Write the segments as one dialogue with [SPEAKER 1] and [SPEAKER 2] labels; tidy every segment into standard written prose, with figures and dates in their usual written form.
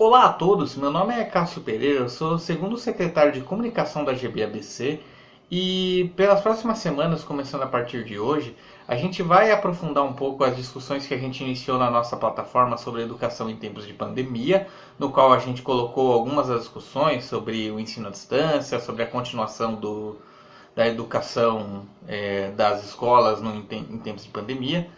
[SPEAKER 1] Olá a todos, meu nome é Cássio Pereira, eu sou o segundo secretário de comunicação da GBABC e pelas próximas semanas, começando a partir de hoje, a gente vai aprofundar um pouco as discussões que a gente iniciou na nossa plataforma sobre educação em tempos de pandemia, no qual a gente colocou algumas das discussões sobre o ensino à distância, sobre a continuação da educação das escolas em tempos de pandemia.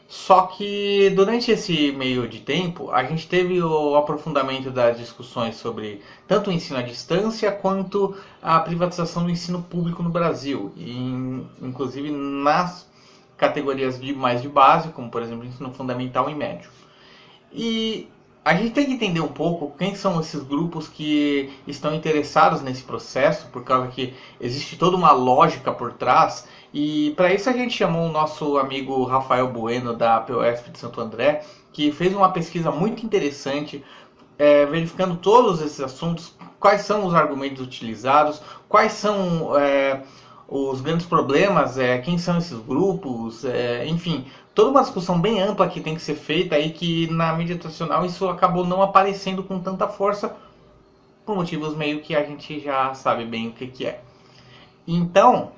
[SPEAKER 1] Só que durante esse meio de tempo, a gente teve o aprofundamento das discussões sobre tanto o ensino à distância quanto a privatização do ensino público no Brasil, inclusive nas categorias mais de base, como por exemplo ensino fundamental e médio. E a gente tem que entender um pouco quem são esses grupos que estão interessados nesse processo, por causa que existe toda uma lógica por trás. E para isso a gente chamou o nosso amigo Rafael Bueno, da POSP de Santo André, que fez uma pesquisa muito interessante, verificando todos esses assuntos, quais são os argumentos utilizados, quais são os grandes problemas, quem são esses grupos, enfim, toda uma discussão bem ampla que tem que ser feita e que na mídia tradicional isso acabou não aparecendo com tanta força por motivos meio que a gente já sabe bem o que é. Então,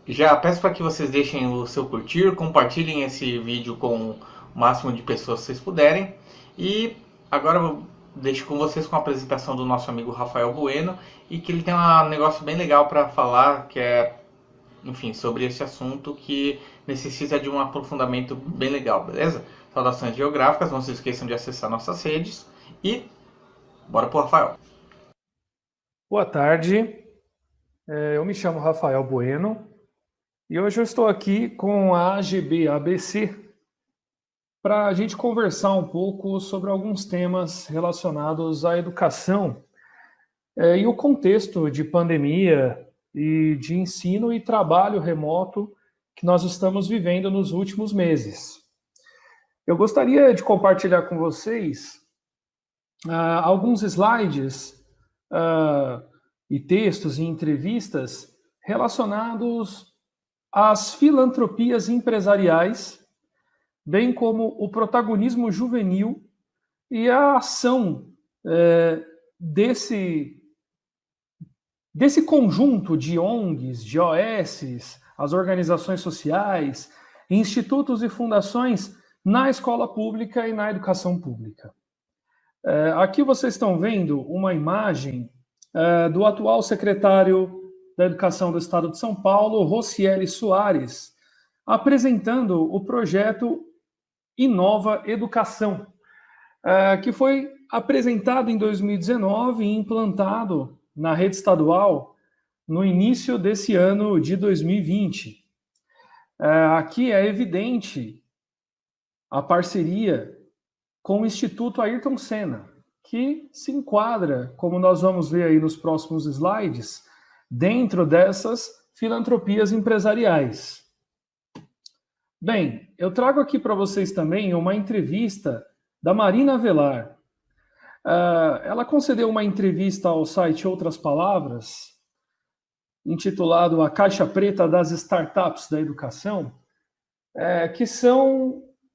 [SPEAKER 1] já peço para que vocês deixem o seu curtir, compartilhem esse vídeo com o máximo de pessoas que vocês puderem. E agora eu deixo com vocês com a apresentação do nosso amigo Rafael Bueno e que ele tem um negócio bem legal para falar, que é, enfim, sobre esse assunto que necessita de um aprofundamento bem legal, beleza? Saudações geográficas, não se esqueçam de acessar nossas redes e bora pro Rafael.
[SPEAKER 2] Boa tarde, eu me chamo Rafael Bueno e hoje eu estou aqui com a GBABC para a gente conversar um pouco sobre alguns temas relacionados à educação e o contexto de pandemia e de ensino e trabalho remoto que nós estamos vivendo nos últimos meses. Eu gostaria de compartilhar com vocês alguns slides e textos e entrevistas relacionados às filantropias empresariais, bem como o protagonismo juvenil e a ação desse conjunto de ONGs, de OSs, as organizações sociais, institutos e fundações na escola pública e na educação pública. Aqui vocês estão vendo uma imagem do atual secretário da Educação do Estado de São Paulo, Rocieli Soares, apresentando o projeto Inova Educação, que foi apresentado em 2019 e implantado na rede estadual no início desse ano de 2020. Aqui é evidente a parceria com o Instituto Ayrton Senna, que se enquadra, como nós vamos ver aí nos próximos slides, dentro dessas filantropias empresariais. Bem, eu trago aqui para vocês também uma entrevista da Marina Velar. Ela concedeu uma entrevista ao site Outras Palavras, intitulado A Caixa Preta das Startups da Educação, que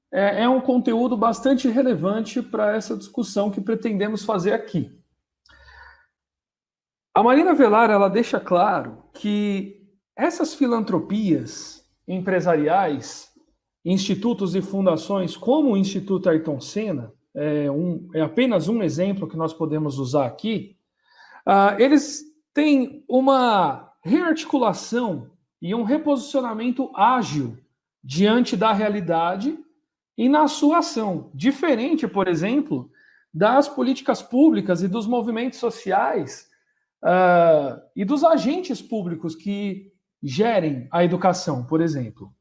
[SPEAKER 2] é um conteúdo bastante relevante para essa discussão que pretendemos fazer aqui. A Marina Velar, ela deixa claro que essas filantropias empresariais, institutos e fundações como o Instituto Ayrton Senna, é apenas um exemplo que nós podemos usar aqui, eles têm uma rearticulação e um reposicionamento ágil diante da realidade e na sua ação, diferente, por exemplo, das políticas públicas e dos movimentos sociais e dos agentes públicos que gerem a educação, por exemplo.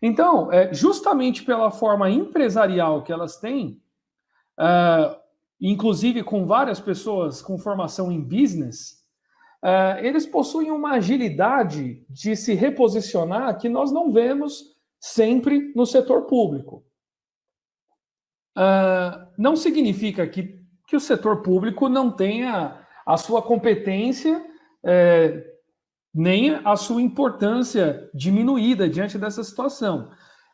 [SPEAKER 2] Então, justamente pela forma empresarial que elas têm, inclusive com várias pessoas com formação em business, eles possuem uma agilidade de se reposicionar que nós não vemos sempre no setor público. Não significa que o setor público não tenha a sua competência, nem a sua importância diminuída diante dessa situação.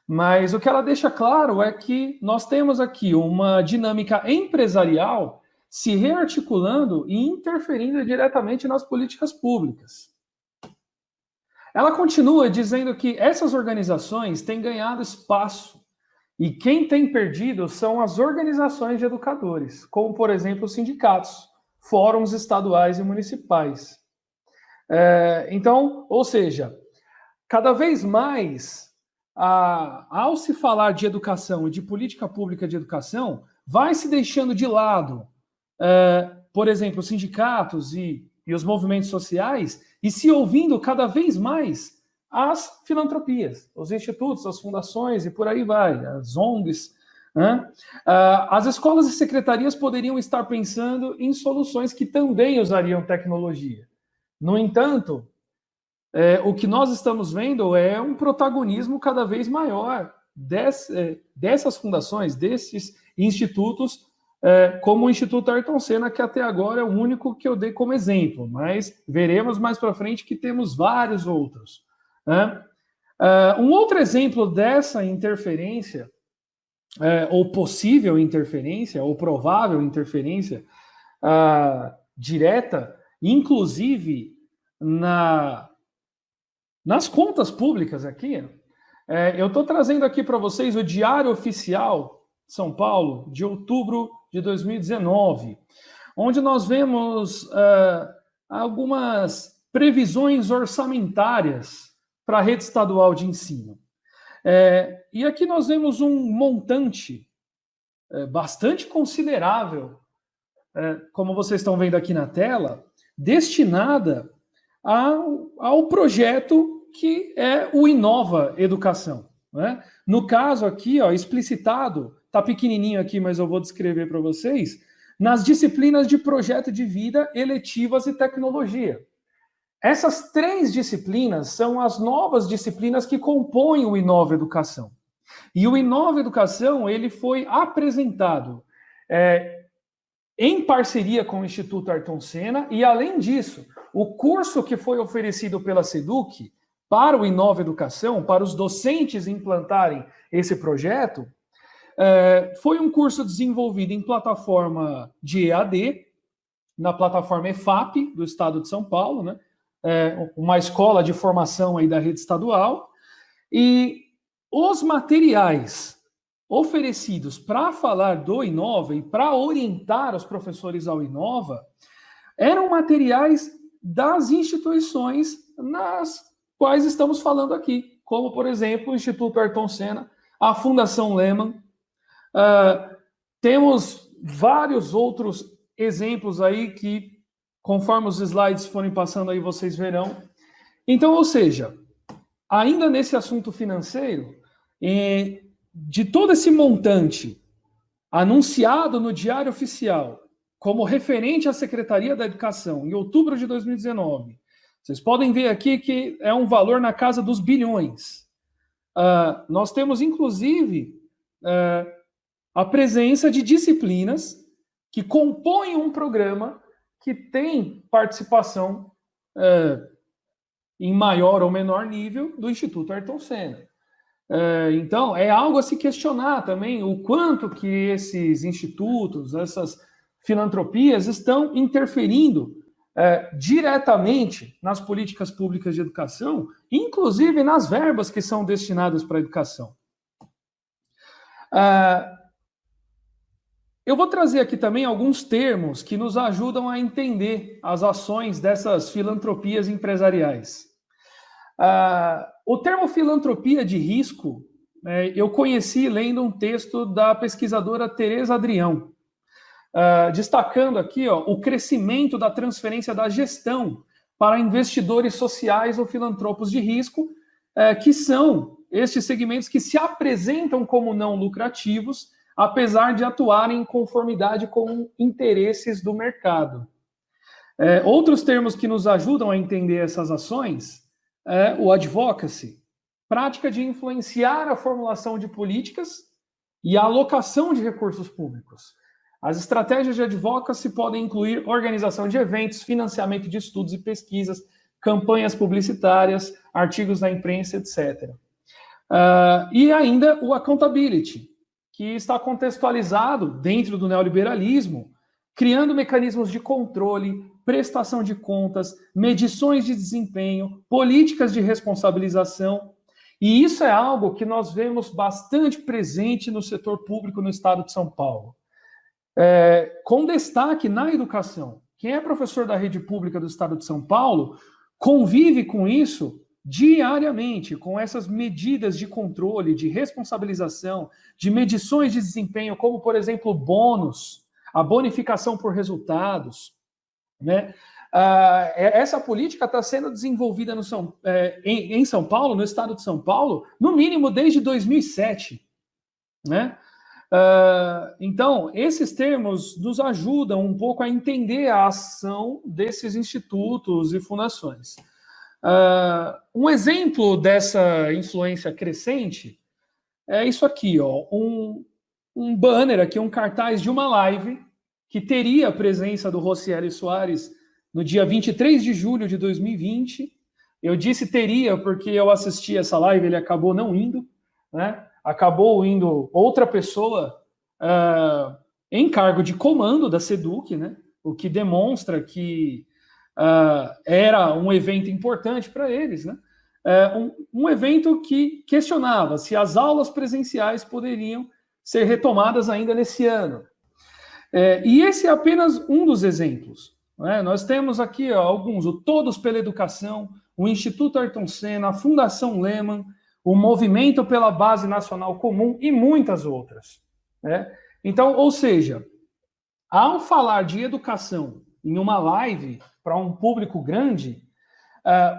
[SPEAKER 2] Mas o que ela deixa claro é que nós temos aqui uma dinâmica empresarial se rearticulando e interferindo diretamente nas políticas públicas. Ela continua dizendo que essas organizações têm ganhado espaço e quem tem perdido são as organizações de educadores, como, por exemplo, os sindicatos, fóruns estaduais e municipais. Então, ou seja, cada vez mais, ao se falar de educação e de política pública de educação, vai se deixando de lado, por exemplo, os sindicatos e os movimentos sociais, e se ouvindo cada vez mais as filantropias, os institutos, as fundações e por aí vai, as ONGs. As escolas e secretarias poderiam estar pensando em soluções que também usariam tecnologia. No entanto, o que nós estamos vendo é um protagonismo cada vez maior dessas fundações, desses institutos, como o Instituto Ayrton Senna, que até agora é o único que eu dei como exemplo, mas veremos mais para frente que temos vários outros. Um outro exemplo dessa interferência, ou possível interferência, ou provável interferência direta, inclusive nas contas públicas aqui, eu estou trazendo aqui para vocês o Diário Oficial de São Paulo, de outubro de 2019, onde nós vemos algumas previsões orçamentárias para a rede estadual de ensino. E aqui nós vemos um montante bastante considerável, como vocês estão vendo aqui na tela, destinada ao projeto que é o Inova Educação. Né? No caso aqui, explicitado, está pequenininho aqui, mas eu vou descrever para vocês, nas disciplinas de projeto de vida, eletivas e tecnologia. Essas 3 disciplinas são as novas disciplinas que compõem o Inova Educação. E o Inova Educação ele foi apresentado em parceria com o Instituto Ayrton Senna, e além disso, o curso que foi oferecido pela SEDUC para o Inova Educação, para os docentes implantarem esse projeto, foi um curso desenvolvido em plataforma de EAD, na plataforma EFAP, do Estado de São Paulo, né? Uma escola de formação aí da rede estadual, e os materiais oferecidos para falar do Inova e para orientar os professores ao Inova eram materiais das instituições nas quais estamos falando aqui, como, por exemplo, o Instituto Ayrton Senna, a Fundação Lehman. Temos vários outros exemplos aí que, conforme os slides forem passando aí, vocês verão. Então, ou seja, ainda nesse assunto financeiro, de todo esse montante anunciado no Diário Oficial como referente à Secretaria da Educação em outubro de 2019, vocês podem ver aqui que é um valor na casa dos bilhões. Nós temos, inclusive, a presença de disciplinas que compõem um programa que tem participação em maior ou menor nível do Instituto Ayrton Senna. Então, é algo a se questionar também o quanto que esses institutos, essas filantropias estão interferindo diretamente nas políticas públicas de educação, inclusive nas verbas que são destinadas para a educação. Eu vou trazer aqui também alguns termos que nos ajudam a entender as ações dessas filantropias empresariais. O termo filantropia de risco, eu conheci lendo um texto da pesquisadora Tereza Adrião, destacando aqui o crescimento da transferência da gestão para investidores sociais ou filantropos de risco, que são estes segmentos que se apresentam como não lucrativos, apesar de atuarem em conformidade com interesses do mercado. Outros termos que nos ajudam a entender essas ações é o advocacy, prática de influenciar a formulação de políticas e a alocação de recursos públicos. As estratégias de advocacy podem incluir organização de eventos, financiamento de estudos e pesquisas, campanhas publicitárias, artigos na imprensa, etc. E ainda o accountability, que está contextualizado dentro do neoliberalismo, criando mecanismos de controle, prestação de contas, medições de desempenho, políticas de responsabilização. E isso é algo que nós vemos bastante presente no setor público no estado de São Paulo. Com destaque na educação. Quem é professor da rede pública do estado de São Paulo convive com isso diariamente, com essas medidas de controle, de responsabilização, de medições de desempenho, como, por exemplo, o bônus, a bonificação por resultados, né? Essa política está sendo desenvolvida em São Paulo, no estado de São Paulo, no mínimo desde 2007, né? Então, esses termos nos ajudam um pouco a entender a ação desses institutos e fundações. Um exemplo dessa influência crescente é isso aqui, ó, um banner aqui, um cartaz de uma live que teria a presença do Rocieli Soares no dia 23 de julho de 2020. Eu disse teria porque eu assisti essa live, ele acabou não indo, né? Acabou indo outra pessoa em cargo de comando da SEDUC, né? O que demonstra que era um evento importante para eles, né? Um evento que questionava se as aulas presenciais poderiam ser retomadas ainda nesse ano. E esse é apenas um dos exemplos, né? Nós temos aqui alguns, o Todos pela Educação, o Instituto Ayrton Senna, a Fundação Lehman, o Movimento pela Base Nacional Comum e muitas outras, né? Então, ou seja, ao falar de educação em uma live para um público grande,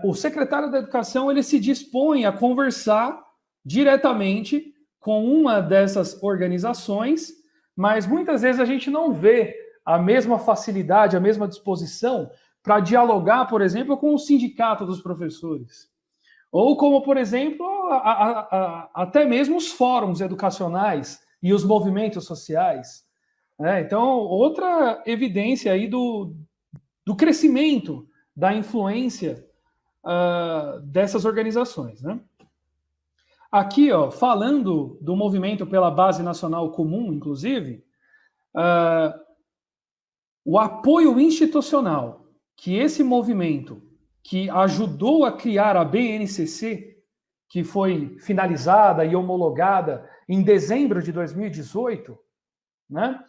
[SPEAKER 2] o secretário da Educação ele se dispõe a conversar diretamente com uma dessas organizações, mas muitas vezes a gente não vê a mesma facilidade, a mesma disposição para dialogar, por exemplo, com o sindicato dos professores. Ou como, por exemplo, até mesmo os fóruns educacionais e os movimentos sociais. Então, outra evidência aí do crescimento da influência dessas organizações, né? Aqui, ó, falando do movimento pela Base Nacional Comum, inclusive, o apoio institucional que esse movimento, que ajudou a criar a BNCC, que foi finalizada e homologada em dezembro de 2018, né?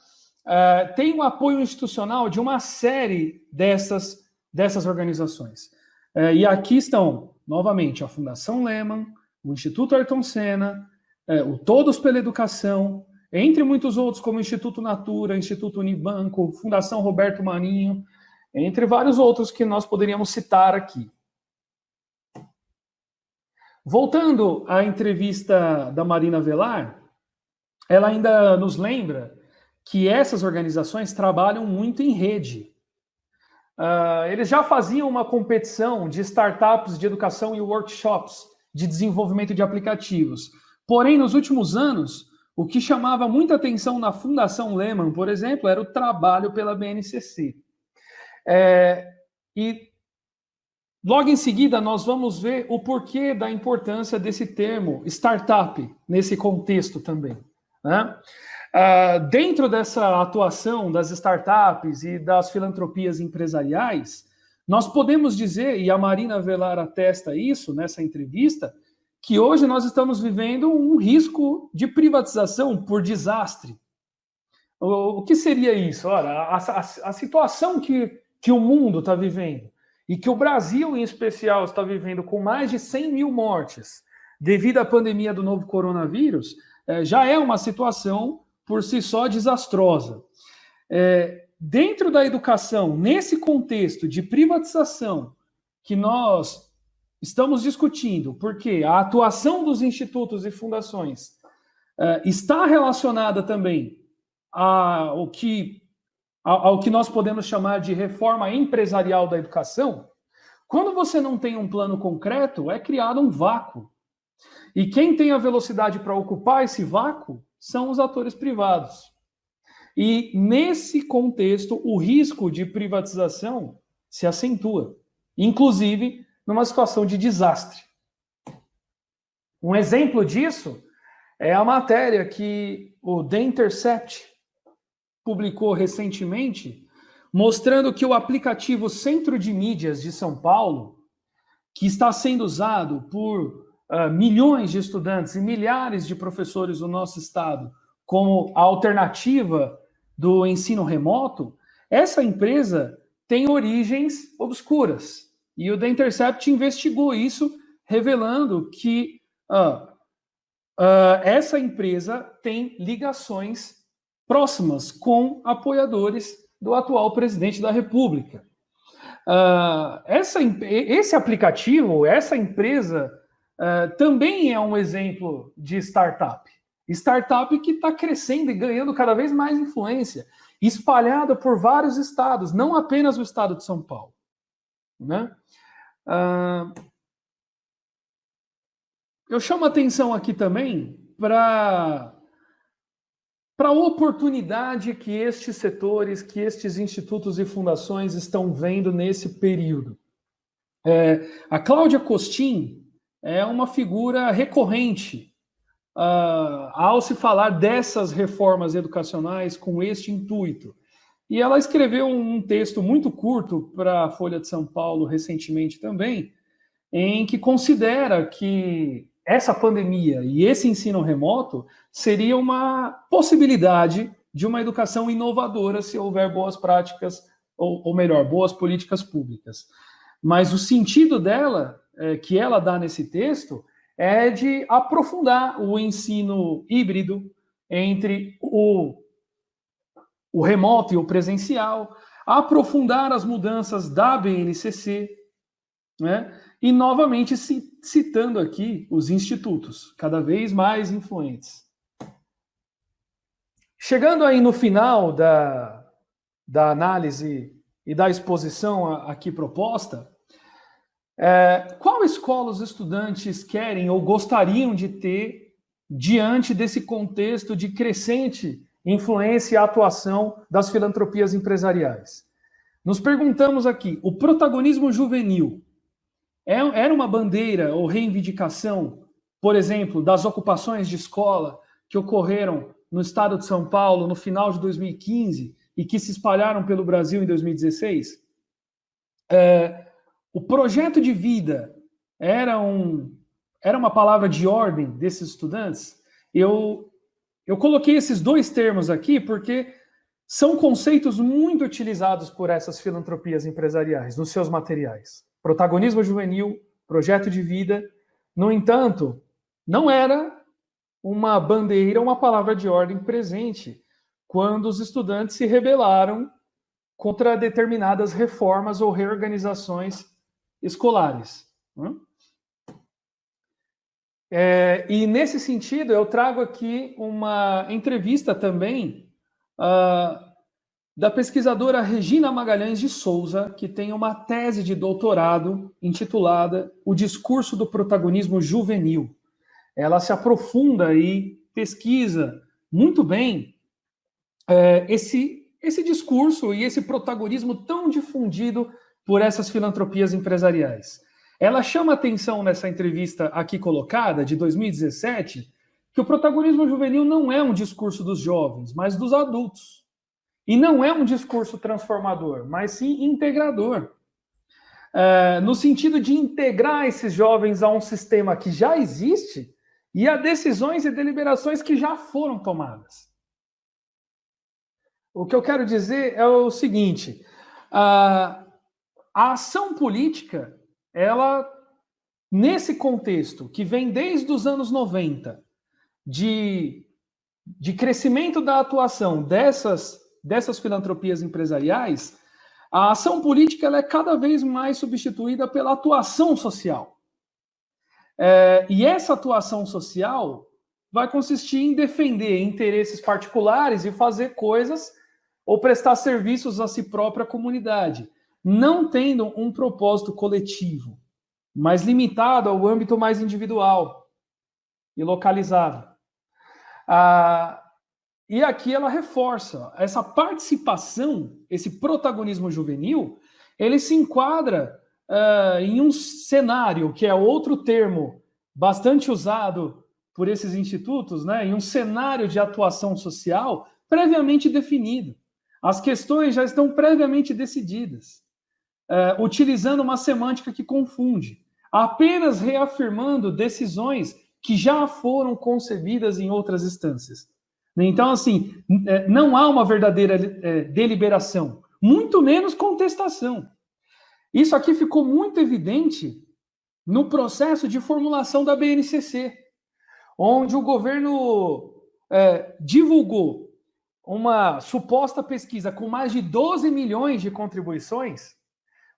[SPEAKER 2] Tem um apoio institucional de uma série dessas organizações. E aqui estão, novamente, a Fundação Lehman, o Instituto Ayrton Senna, o Todos pela Educação, entre muitos outros, como o Instituto Natura, Instituto Unibanco, Fundação Roberto Marinho, entre vários outros que nós poderíamos citar aqui. Voltando à entrevista da Marina Velar, ela ainda nos lembra que essas organizações trabalham muito em rede. Eles já faziam uma competição de startups de educação e workshops de desenvolvimento de aplicativos. Porém, nos últimos anos, o que chamava muita atenção na Fundação Lehman, por exemplo, era o trabalho pela BNCC. E logo em seguida, nós vamos ver o porquê da importância desse termo startup nesse contexto também, né? Dentro dessa atuação das startups e das filantropias empresariais, nós podemos dizer, e a Marina Velar atesta isso nessa entrevista, que hoje nós estamos vivendo um risco de privatização por desastre. O que seria isso? Ora, a situação que o mundo está vivendo, e que o Brasil, em especial, está vivendo com mais de 100 mil mortes devido à pandemia do novo coronavírus, já é uma situação por si só desastrosa. Dentro da educação, nesse contexto de privatização que nós estamos discutindo, porque a atuação dos institutos e fundações está relacionada também ao que nós podemos chamar de reforma empresarial da educação, quando você não tem um plano concreto, é criado um vácuo. E quem tem a velocidade para ocupar esse vácuo são os atores privados. E nesse contexto, o risco de privatização se acentua, inclusive numa situação de desastre. Um exemplo disso é a matéria que o The Intercept publicou recentemente, mostrando que o aplicativo Centro de Mídias de São Paulo, que está sendo usado por milhões de estudantes e milhares de professores do nosso estado como a alternativa do ensino remoto, essa empresa tem origens obscuras. E o The Intercept investigou isso, revelando que essa empresa tem ligações próximas com apoiadores do atual presidente da República. Esse aplicativo, essa empresa, também é um exemplo de startup. Startup que está crescendo e ganhando cada vez mais influência, espalhada por vários estados, não apenas o estado de São Paulo. Né? Eu chamo a atenção aqui também para a oportunidade que estes setores, que estes institutos e fundações estão vendo nesse período. A Cláudia Costin é uma figura recorrente ao se falar dessas reformas educacionais com este intuito. E ela escreveu um texto muito curto para a Folha de São Paulo recentemente também, em que considera que essa pandemia e esse ensino remoto seria uma possibilidade de uma educação inovadora se houver boas práticas, ou melhor, boas políticas públicas. Mas o sentido dela, que ela dá nesse texto, é de aprofundar o ensino híbrido entre o remoto e o presencial, aprofundar as mudanças da BNCC, né? E, novamente, citando aqui os institutos, cada vez mais influentes. Chegando aí no final da análise e da exposição aqui proposta, qual escola os estudantes querem ou gostariam de ter diante desse contexto de crescente influência e atuação das filantropias empresariais? Nos perguntamos aqui, o protagonismo juvenil era uma bandeira ou reivindicação, por exemplo, das ocupações de escola que ocorreram no estado de São Paulo no final de 2015 e que se espalharam pelo Brasil em 2016? O projeto de vida era uma palavra de ordem desses estudantes? Eu coloquei esses dois termos aqui porque são conceitos muito utilizados por essas filantropias empresariais nos seus materiais. Protagonismo juvenil, projeto de vida. No entanto, não era uma bandeira, uma palavra de ordem presente quando os estudantes se rebelaram contra determinadas reformas ou reorganizações escolares. E nesse sentido, eu trago aqui uma entrevista também da pesquisadora Regina Magalhães de Souza, que tem uma tese de doutorado intitulada O Discurso do Protagonismo Juvenil. Ela se aprofunda e pesquisa muito bem esse discurso e esse protagonismo tão difundido por essas filantropias empresariais. Ela chama atenção nessa entrevista aqui colocada, de 2017, que o protagonismo juvenil não é um discurso dos jovens, mas dos adultos. E não é um discurso transformador, mas sim integrador. No sentido de integrar esses jovens a um sistema que já existe e a decisões e deliberações que já foram tomadas. O que eu quero dizer é o seguinte: a ação política, ela, nesse contexto que vem desde os anos 90, de crescimento da atuação dessas filantropias empresariais, a ação política ela é cada vez mais substituída pela atuação social. E essa atuação social vai consistir em defender interesses particulares e fazer coisas ou prestar serviços a si própria comunidade, não tendo um propósito coletivo, mas limitado ao âmbito mais individual e localizado. E aqui ela reforça essa participação, esse protagonismo juvenil, ele se enquadra em um cenário, que é outro termo bastante usado por esses institutos, né, em um cenário de atuação social previamente definido. As questões já estão previamente decididas, utilizando uma semântica que confunde, apenas reafirmando decisões que já foram concebidas em outras instâncias. Então, assim, não há uma verdadeira deliberação, muito menos contestação. Isso aqui ficou muito evidente no processo de formulação da BNCC, onde o governo divulgou uma suposta pesquisa com mais de 12 milhões de contribuições,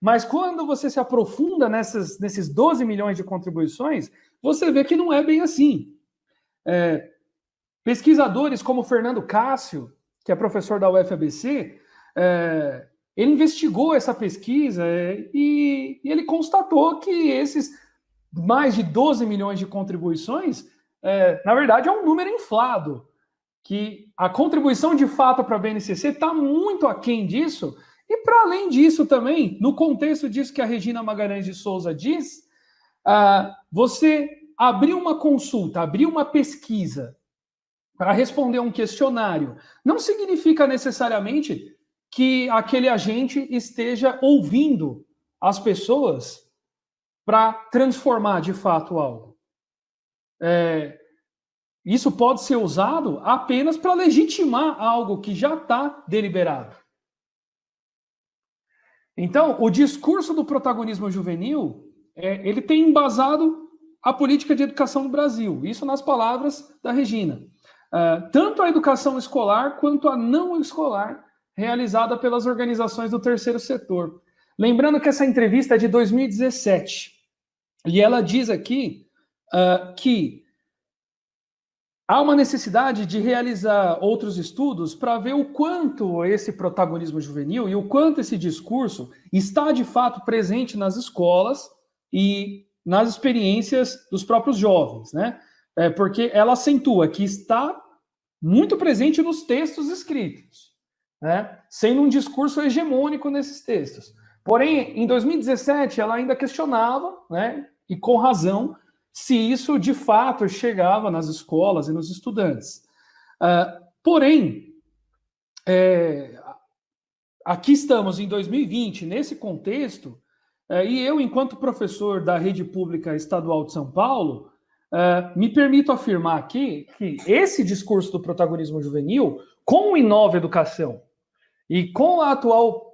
[SPEAKER 2] mas quando você se aprofunda nesses 12 milhões de contribuições, você vê que não é bem assim. Pesquisadores como Fernando Cássio, que é professor da UFABC, ele investigou essa pesquisa e ele constatou que esses mais de 12 milhões de contribuições, na verdade, é um número inflado, que a contribuição de fato para a BNCC está muito aquém disso, e para além disso também, no contexto disso que a Regina Magalhães de Souza diz, você abrir uma consulta, abrir uma pesquisa para responder um questionário, não significa necessariamente que aquele agente esteja ouvindo as pessoas para transformar de fato algo. Isso pode ser usado apenas para legitimar algo que já está deliberado. Então, o discurso do protagonismo juvenil, ele tem embasado a política de educação no Brasil. Isso nas palavras da Regina. Tanto a educação escolar quanto a não escolar, realizada pelas organizações do terceiro setor. Lembrando que essa entrevista é de 2017. E ela diz aqui que há uma necessidade de realizar outros estudos para ver o quanto esse protagonismo juvenil e o quanto esse discurso está de fato presente nas escolas e nas experiências dos próprios jovens, né? Porque ela acentua que está muito presente nos textos escritos, né? Sendo um discurso hegemônico nesses textos. Porém, em 2017, ela ainda questionava, né, e com razão, se isso de fato chegava nas escolas e nos estudantes. Porém, aqui estamos em 2020, nesse contexto, e eu, enquanto professor da rede pública estadual de São Paulo, me permito afirmar aqui que esse discurso do protagonismo juvenil, com o Inova Educação e com a atual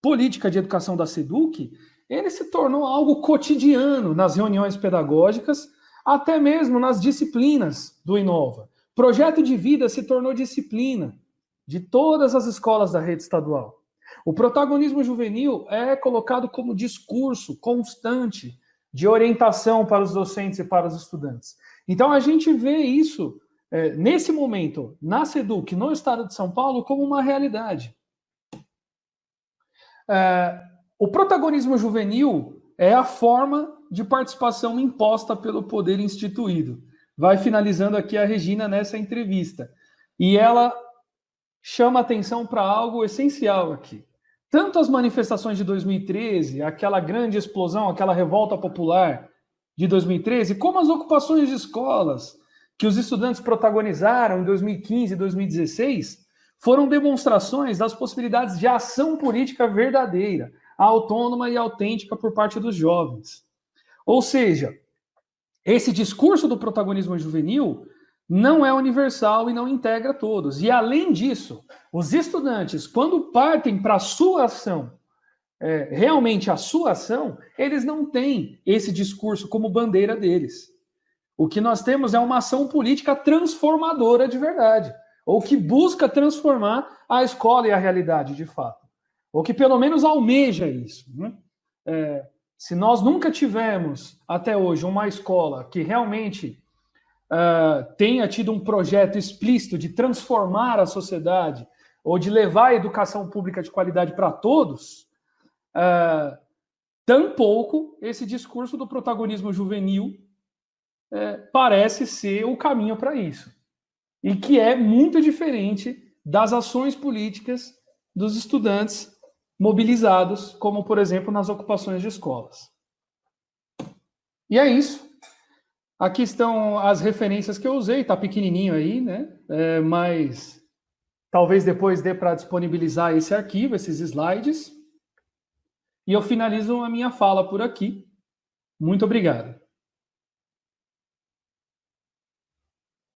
[SPEAKER 2] política de educação da SEDUC, ele se tornou algo cotidiano nas reuniões pedagógicas, até mesmo nas disciplinas do Inova. Projeto de vida se tornou disciplina de todas as escolas da rede estadual. O protagonismo juvenil é colocado como discurso constante de orientação para os docentes e para os estudantes. Então, a gente vê isso, nesse momento, na SEDUC, no estado de São Paulo, como uma realidade. O protagonismo juvenil é a forma de participação imposta pelo poder instituído. Vai finalizando aqui a Regina nessa entrevista. E ela chama atenção para algo essencial aqui. Tanto as manifestações de 2013, aquela grande explosão, aquela revolta popular de 2013, como as ocupações de escolas que os estudantes protagonizaram em 2015 e 2016, foram demonstrações das possibilidades de ação política verdadeira, autônoma e autêntica por parte dos jovens. Ou seja, esse discurso do protagonismo juvenil não é universal e não integra todos. E, além disso, os estudantes, quando partem para a sua ação, realmente a sua ação, eles não têm esse discurso como bandeira deles. O que nós temos é uma ação política transformadora de verdade, ou que busca transformar a escola e a realidade de fato, ou que pelo menos almeja isso, né? Se nós nunca tivemos até hoje uma escola que realmente tenha tido um projeto explícito de transformar a sociedade ou de levar a educação pública de qualidade para todos, tampouco esse discurso do protagonismo juvenil parece ser o caminho para isso. E que é muito diferente das ações políticas dos estudantes mobilizados, como, por exemplo, nas ocupações de escolas. E é isso. Aqui estão as referências que eu usei, está pequenininho aí, né? Mas talvez depois dê para disponibilizar esse arquivo, esses slides. E eu finalizo a minha fala por aqui. Muito obrigado.